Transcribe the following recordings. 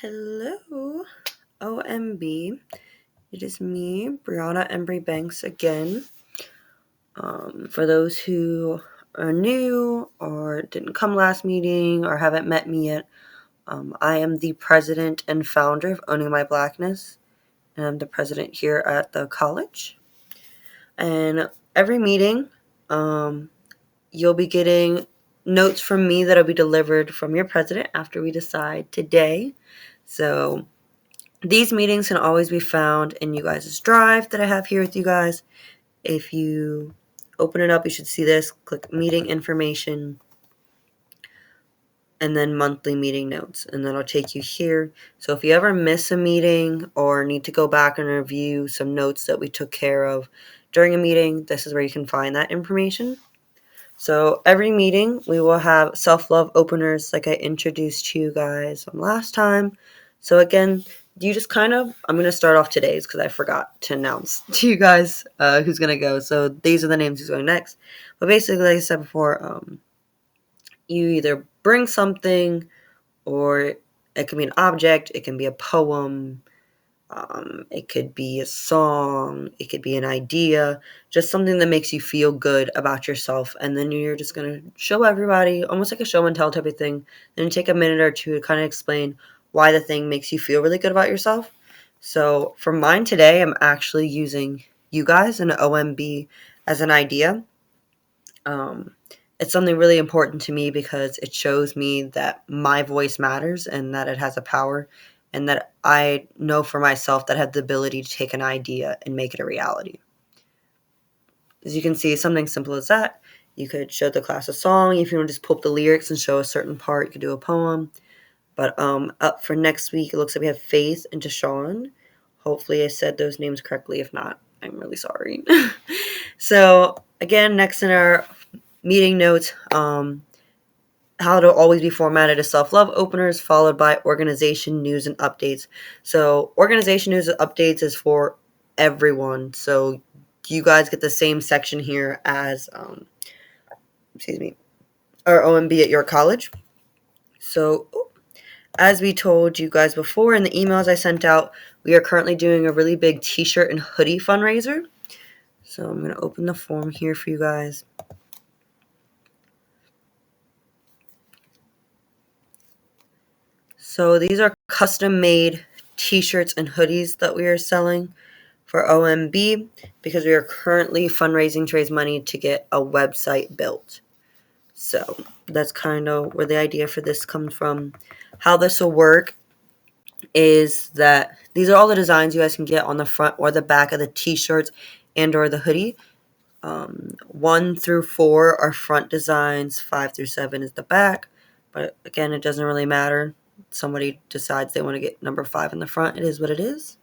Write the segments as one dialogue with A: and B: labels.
A: Hello, OMB. It is me, Brianna Embrey-Banks again. For those who are new or didn't come last meeting or haven't met me yet, I am the president and founder of Owning My Blackness, and I'm the president here at the college. And every meeting, you'll be getting notes from me that'll be delivered from your president after we decide today. So these meetings can always be found in you guys' drive that I have here with you guys. If you open it up, you should see this. Click meeting information and then monthly meeting notes, and that'll take you here. So if you ever miss a meeting or need to go back and review some notes that we took care of during a meeting, this is where you can find that information. So every meeting, we will have self-love openers like I introduced to you guys last time. So again, you just I'm going to start off today's because I forgot to announce to you guys who's going to go. So these are the names who's going next. But basically, like I said before, you either bring something, or it can be an object, it can be a poem, it could be a song, it could be an idea, just something that makes you feel good about yourself. And then you're just going to show everybody, almost like a show and tell type of thing. Then take a minute or two to kind of explain why the thing makes you feel really good about yourself. So for mine today, I'm actually using you guys and OMB as an idea. It's something really important to me because it shows me that my voice matters and that it has a power, and that I know for myself that I have the ability to take an idea and make it a reality. As you can see, something simple as that. You could show the class a song. If you want to just pull up the lyrics and show a certain part, you could do a poem. But up for next week, it looks like we have Faith and Deshawn. Hopefully I said those names correctly. If not, I'm really sorry. So again, next in our meeting notes, how to always be formatted as self-love openers, followed by organization news and updates. So organization news and updates is for everyone. So you guys get the same section here as, our OMB at your college. So as we told you guys before in the emails I sent out, we are currently doing a really big t-shirt and hoodie fundraiser. So I'm going to open the form here for you guys. So these are custom-made t-shirts and hoodies that we are selling for OMB because we are currently fundraising to raise money to get a website built. So that's kind of where the idea for this comes from. How this will work is that these are all the designs you guys can get on the front or the back of the t-shirts and or the hoodie. 1 through 4 are front designs, 5 through 7 is the back. But again, it doesn't really matter. Somebody decides they want to get number 5 in the front, it is what it is.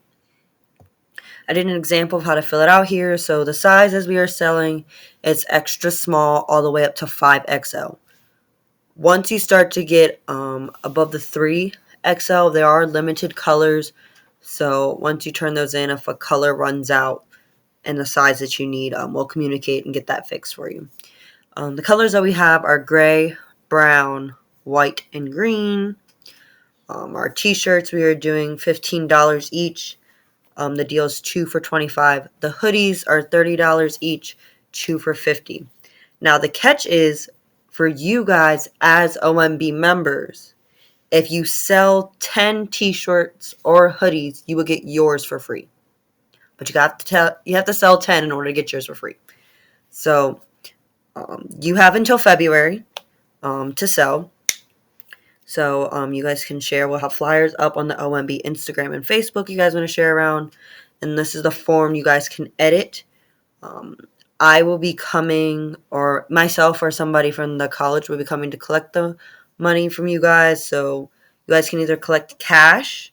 A: I did an example of how to fill it out here. So the sizes we are selling, it's extra small all the way up to 5XL. Once you start to get above the 3XL, there are limited colors. So once you turn those in, if a color runs out and the size that you need, we'll communicate and get that fixed for you. The colors that we have are gray, brown, white, and green. Our t-shirts, we are doing $15 each. The deal is 2 for $25. The hoodies are $30 each, 2 for $50. Now the catch is for you guys as OMB members, if you sell 10 t-shirts or hoodies, you will get yours for free. But you have to sell 10 in order to get yours for free. So you have until February to sell. So you guys can share. We'll have flyers up on the OMB Instagram and Facebook you guys want to share around. And this is the form you guys can edit. I will be coming, or myself or somebody from the college will be coming to collect the money from you guys. So you guys can either collect cash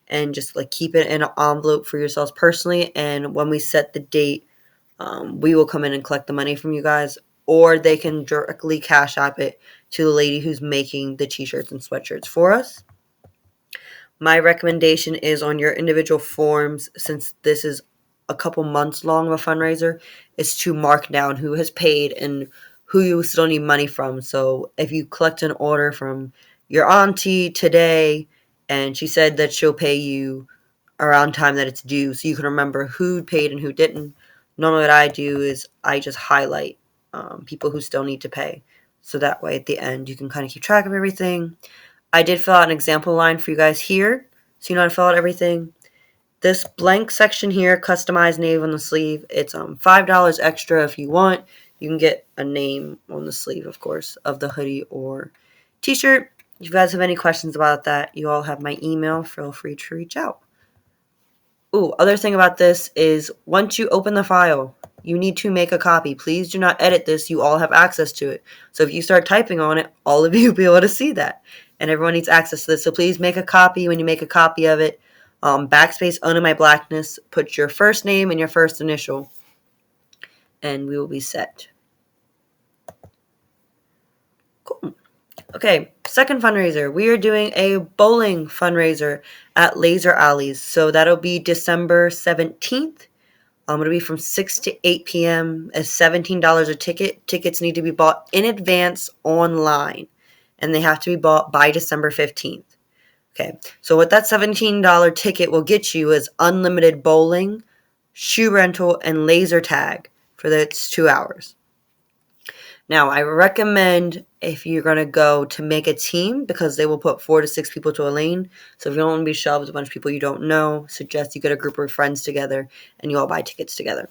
A: and just like keep it in an envelope for yourselves personally. And when we set the date, we will come in and collect the money from you guys. Or they can directly Cash App it to the lady who's making the t-shirts and sweatshirts for us. My recommendation is on your individual forms, since this is a couple months long of a fundraiser, is to mark down who has paid and who you still need money from. So if you collect an order from your auntie today and she said that she'll pay you around time that it's due so you can remember who paid and who didn't. Normally what I do is I just highlight people who still need to pay, so that way at the end you can kind of keep track of everything. I did fill out an example line for you guys here, so you know how to fill out everything. This blank section here, customized name on the sleeve, it's $5 extra if you want. You can get a name on the sleeve, of course, of the hoodie or t-shirt. If you guys have any questions about that, you all have my email. Feel free to reach out. Ooh, other thing about this is once you open the file, you need to make a copy. Please do not edit this. You all have access to it. So if you start typing on it, all of you will be able to see that. And everyone needs access to this. So please make a copy. When you make a copy of it, backspace Owning My Blackness, put your first name and your first initial, and we will be set. Cool. Okay, second fundraiser. We are doing a bowling fundraiser at Laser Alleys. So that'll be December 17th. It'll be from 6 to 8 p.m. It's $17 a ticket. Tickets need to be bought in advance online, and they have to be bought by December 15th. Okay, so what that $17 ticket will get you is unlimited bowling, shoe rental, and laser tag for the 2 hours. Now, I recommend if you're going to go to make a team because they will put 4 to 6 people to a lane. So if you don't want to be shoved with a bunch of people you don't know, suggest you get a group of friends together and you all buy tickets together.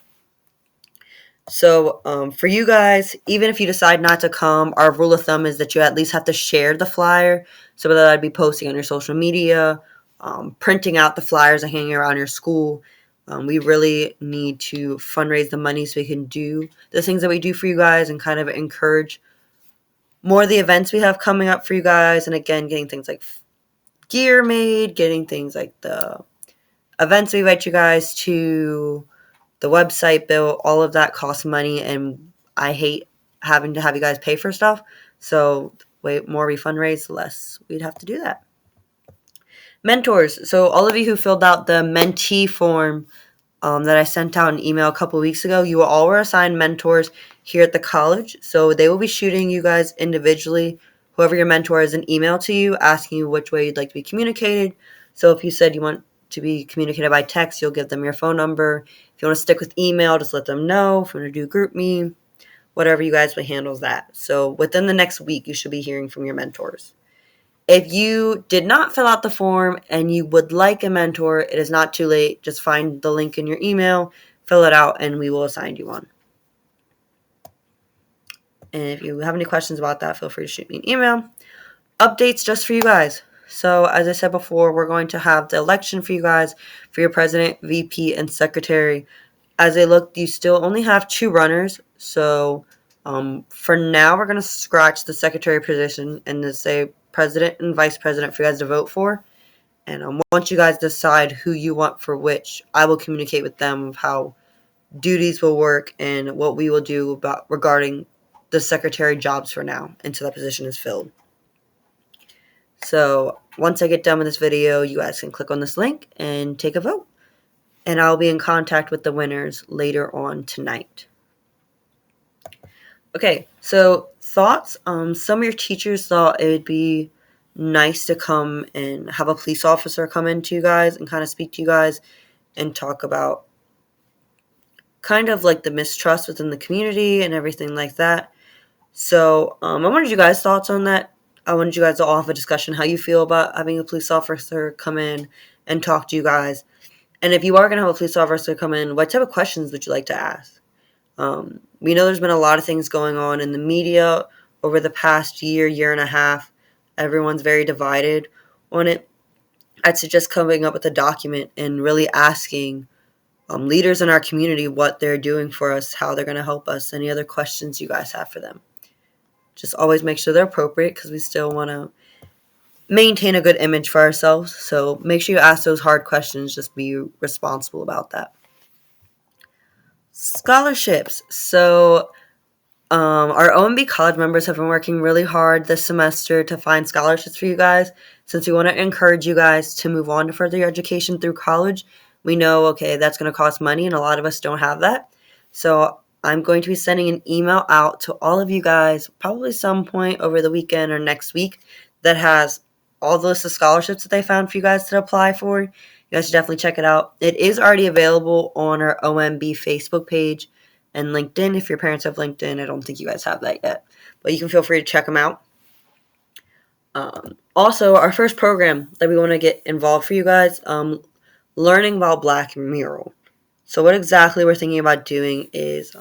A: So for you guys, even if you decide not to come, our rule of thumb is that you at least have to share the flyer. So whether that'd be posting on your social media, printing out the flyers and hanging around your school. We really need to fundraise the money so we can do the things that we do for you guys and kind of encourage more of the events we have coming up for you guys. And again, getting things like gear made, getting things like the events we invite you guys to, the website built, all of that costs money, and I hate having to have you guys pay for stuff. So way more we fundraise, the less we'd have to do that. Mentors. So all of you who filled out the mentee form that I sent out an email a couple weeks ago, you all were assigned mentors here at the college. So they will be shooting you guys individually, whoever your mentor is, an email to you asking you which way you'd like to be communicated. So if you said you want to be communicated by text, you'll give them your phone number. If you want to stick with email, just let them know. If you want to do GroupMe, whatever you guys will handle that. So within the next week, you should be hearing from your mentors. If you did not fill out the form and you would like a mentor, it is not too late. Just find the link in your email, fill it out, and we will assign you one. And if you have any questions about that, feel free to shoot me an email. Updates just for you guys. So as I said before, we're going to have the election for you guys for your president, VP, and secretary. As I look, you still only have 2 runners. So for now, we're going to scratch the secretary position and just say president and vice president for you guys to vote for. And once you guys decide who you want for which, I will communicate with them of how duties will work and what we will do about regarding the secretary jobs for now until that position is filled. So once I get done with this video, you guys can click on this link and take a vote. And I'll be in contact with the winners later on tonight. Okay, so thoughts. Some of your teachers thought it would be nice to come and have a police officer come in to you guys and kind of speak to you guys and talk about kind of like the mistrust within the community and everything like that. So I wanted you guys' thoughts on that. I wanted you guys to all have a discussion how you feel about having a police officer come in and talk to you guys. And if you are going to have a police officer come in, what type of questions would you like to ask? We know there's been a lot of things going on in the media over the past year and a half. Everyone's very divided on it. I'd suggest coming up with a document and really asking leaders in our community what they're doing for us, how they're going to help us, any other questions you guys have for them. Just always make sure they're appropriate because we still want to maintain a good image for ourselves. So make sure you ask those hard questions. Just be responsible about that. Scholarships. So our OMB college members have been working really hard this semester to find scholarships for you guys. Since we want to encourage you guys to move on to further your education through college, we know, okay, that's going to cost money, and a lot of us don't have that. So I'm going to be sending an email out to all of you guys, probably some point over the weekend or next week, that has all the list of scholarships that they found for you guys to apply for. You guys should definitely check it out. It is already available on our OMB Facebook page and LinkedIn. If your parents have LinkedIn, I don't think you guys have that yet, but you can feel free to check them out. Also, our first program that we want to get involved for you guys, learning about Black mural. So what exactly we're thinking about doing is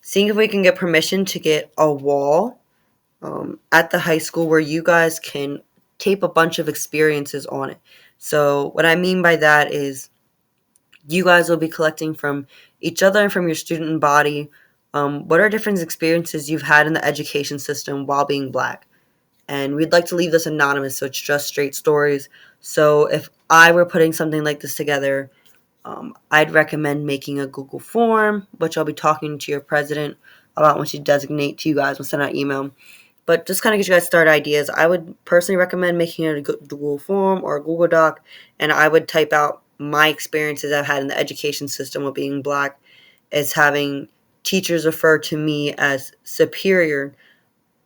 A: seeing if we can get permission to get a wall at the high school where you guys can tape a bunch of experiences on it. So what I mean by that is you guys will be collecting from each other and from your student body what are different experiences you've had in the education system while being Black. And we'd like to leave this anonymous, so it's just straight stories. So if I were putting something like this together, I'd recommend making a Google form, which I'll be talking to your president about once you designate to you guys. We'll send out email. But just kind of get you guys started ideas. I would personally recommend making a Google form or a Google Doc, and I would type out my experiences I've had in the education system with being Black, as having teachers refer to me as superior,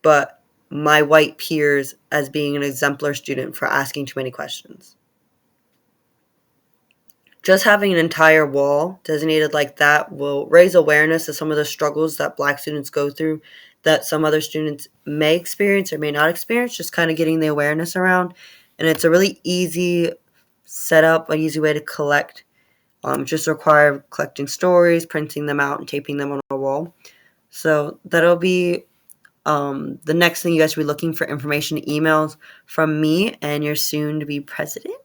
A: but my white peers as being an exemplar student for asking too many questions. Just having an entire wall designated like that will raise awareness of some of the struggles that Black students go through that some other students may experience or may not experience, just kind of getting the awareness around. And it's a really easy setup, an easy way to collect. Just require collecting stories, printing them out, and taping them on a wall. So that'll be the next thing you guys should be looking for information emails from me and your soon-to-be president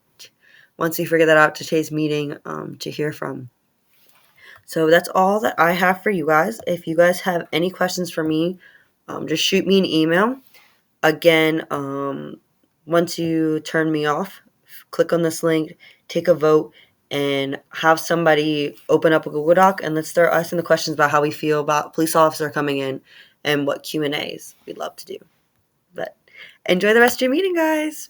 A: once we figure that out to today's meeting to hear from. So that's all that I have for you guys. If you guys have any questions for me, just shoot me an email. Again, once you turn me off, click on this link, take a vote, and have somebody open up a Google Doc and let's start asking the questions about how we feel about police officer coming in and what Q&As we'd love to do. But enjoy the rest of your meeting, guys.